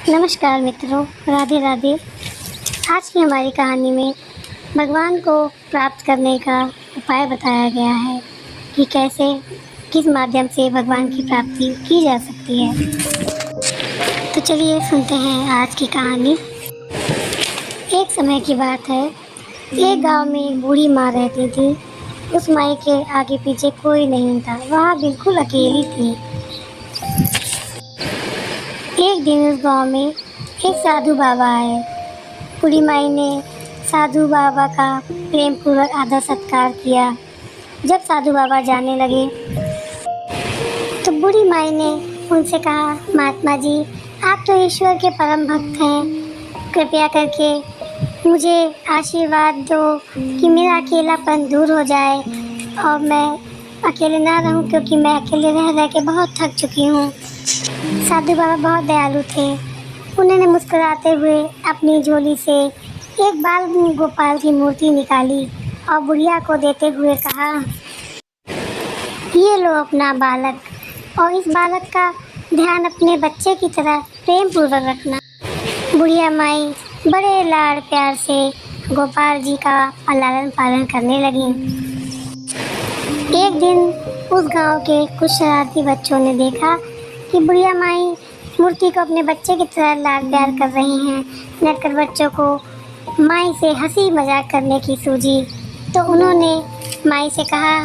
नमस्कार मित्रों, राधे राधे। आज की हमारी कहानी में भगवान को प्राप्त करने का उपाय बताया गया है कि कैसे किस माध्यम से भगवान की प्राप्ति की जा सकती है। तो चलिए सुनते हैं आज की कहानी। एक समय की बात है, एक गांव में एक बूढ़ी माँ रहती थी। उस माई के आगे पीछे कोई नहीं था, वह बिल्कुल अकेली थी। एक दिन उस गांव में एक साधु बाबा आए। बूढ़ी माई ने साधु बाबा का प्रेम पूर्वक आदर सत्कार किया। जब साधु बाबा जाने लगे तो बूढ़ी माई ने उनसे कहा, महात्मा जी, आप तो ईश्वर के परम भक्त हैं, कृपया करके मुझे आशीर्वाद दो कि मेरा अकेलापन दूर हो जाए और मैं अकेले ना रहूं, क्योंकि मैं अकेले रह रह के बहुत थक चुकी हूँ। साधु बाबा बहुत दयालु थे। उन्होंने मुस्कुराते हुए अपनी झोली से एक बाल गोपाल की मूर्ति निकाली और बुढ़िया को देते हुए कहा, ये लो अपना बालक, और इस बालक का ध्यान अपने बच्चे की तरह प्रेम पूर्वक रखना। बुढ़िया माई बड़े लाड़ प्यार से गोपाल जी का लालन पालन करने लगी। एक दिन उस गांव के कुछ शरारती बच्चों ने देखा कि बुढ़िया माई मूर्ति को अपने बच्चे की तरह लाड प्यार कर रही हैं। नटकर बच्चों को माई से हंसी मजाक करने की सूझी तो उन्होंने माई से कहा,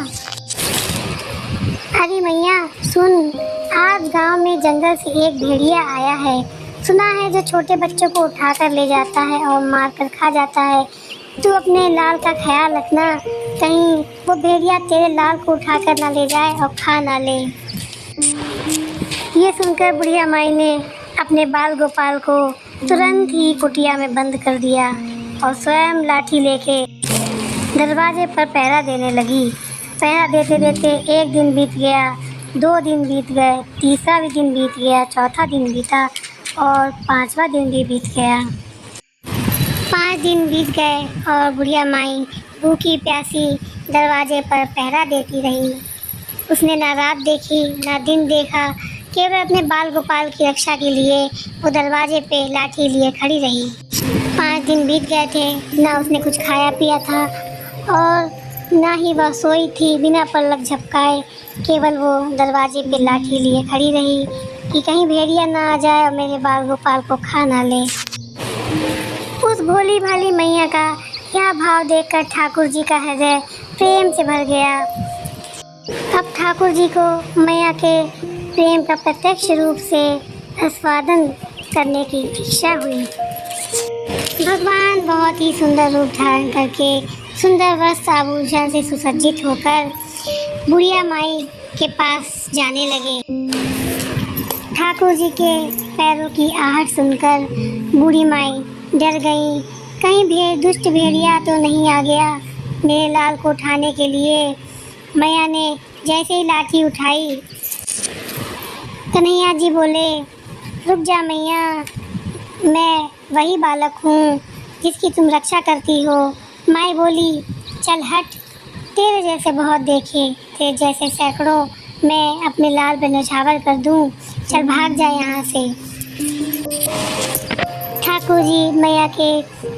अरे मैया सुन, आज गांव में जंगल से एक भेड़िया आया है। सुना है जो छोटे बच्चों को उठा कर ले जाता है और मार कर खा जाता है। तू अपने लाल का ख्याल रखना, कहीं वो भेड़िया तेरे लाल को उठा कर ना ले जाए और खा ना ले। ये सुनकर बुढ़िया माई ने अपने बाल गोपाल को तुरंत ही कुटिया में बंद कर दिया और स्वयं लाठी लेके दरवाजे पर पहरा देने लगी। पहरा देते देते एक दिन बीत गया, 2 दिन बीत गए, तीसरा भी दिन बीत गया, चौथा दिन बीता और 5वां दिन भी बीत गया। 5 दिन बीत गए और बुढ़िया माई भूखी प्यासी दरवाजे पर पहरा देती रही। उसने ना रात देखी ना दिन देखा, केवल अपने बाल गोपाल की रक्षा के लिए वो दरवाजे पे लाठी लिए खड़ी रही। 5 दिन बीत गए थे, ना उसने कुछ खाया पिया था और ना ही वह सोई थी बिना पलक झपकाए। केवल वो दरवाजे पे लाठी लिए खड़ी रही कि कहीं भेड़िया ना आ जाए और मेरे बाल गोपाल को खा ना ले। उस भोली भाली मैया का यह भाव देखकर ठाकुर जी का हृदय प्रेम से भर गया। अब ठाकुर जी को मैया के प्रेम का प्रत्यक्ष रूप से आस्वादन करने की इच्छा हुई। भगवान बहुत ही सुंदर रूप धारण करके सुंदर वस्त्र आभूषण से सुसज्जित होकर बुढ़िया माई के पास जाने लगे। ठाकुर जी के पैरों की आहट सुनकर बूढ़ी माई डर गई, कहीं दुष्ट भेड़िया तो नहीं आ गया मेरे लाल को उठाने के लिए। मैया ने जैसे ही लाठी उठाई, कन्हैया जी बोले, रुक जा मैया, मैं वही बालक हूँ जिसकी तुम रक्षा करती हो। माई बोली, चल हट, तेरे जैसे बहुत देखे, तेरे जैसे सैकड़ों मैं अपने लाल पे न्यौछावर कर दूँ, चल भाग जा यहाँ से। ठाकुर जी मैया के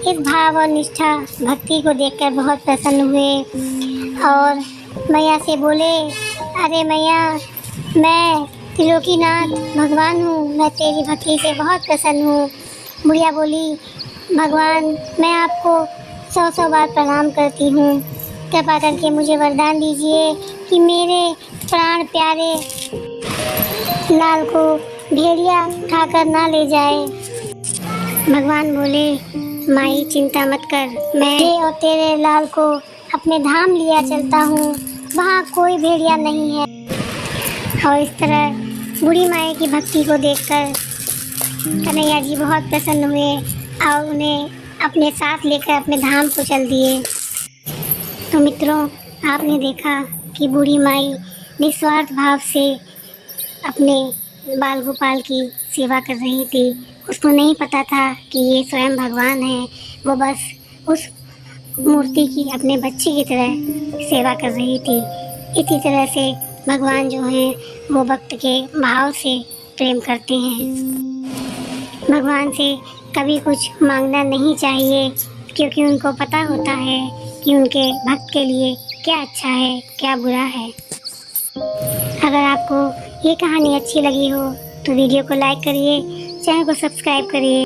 इस भाव और निष्ठा भक्ति को देखकर बहुत प्रसन्न हुए और मैया से बोले, अरे मैया, मैं त्रिलोकीनाथ भगवान हूँ, मैं तेरी भक्ति से बहुत प्रसन्न हूँ। बुढ़िया बोली, भगवान, मैं आपको 100 बार प्रणाम करती हूँ। कृपा करके मुझे वरदान दीजिए कि मेरे प्राण प्यारे लाल को भेड़िया उठाकर ना ले जाए। भगवान बोले, माई चिंता मत कर, मैं और तेरे लाल को अपने धाम लिया चलता हूँ, वहाँ कोई भेड़िया नहीं है। और इस तरह बूढ़ी माई की भक्ति को देखकर कन्हैया जी बहुत प्रसन्न हुए और उन्हें अपने साथ लेकर अपने धाम को चल दिए। तो मित्रों, आपने देखा कि बूढ़ी माई निस्वार्थ भाव से अपने बाल गोपाल की सेवा कर रही थी। उसको नहीं पता था कि ये स्वयं भगवान है, वो बस उस मूर्ति की अपने बच्चे की तरह सेवा कर रही थी। इसी तरह से भगवान जो हैं वो भक्त के भाव से प्रेम करते हैं। भगवान से कभी कुछ मांगना नहीं चाहिए, क्योंकि उनको पता होता है कि उनके भक्त के लिए क्या अच्छा है, क्या बुरा है। अगर आपको ये कहानी अच्छी लगी हो तो वीडियो को लाइक करिए, चैनल को सब्सक्राइब करिए।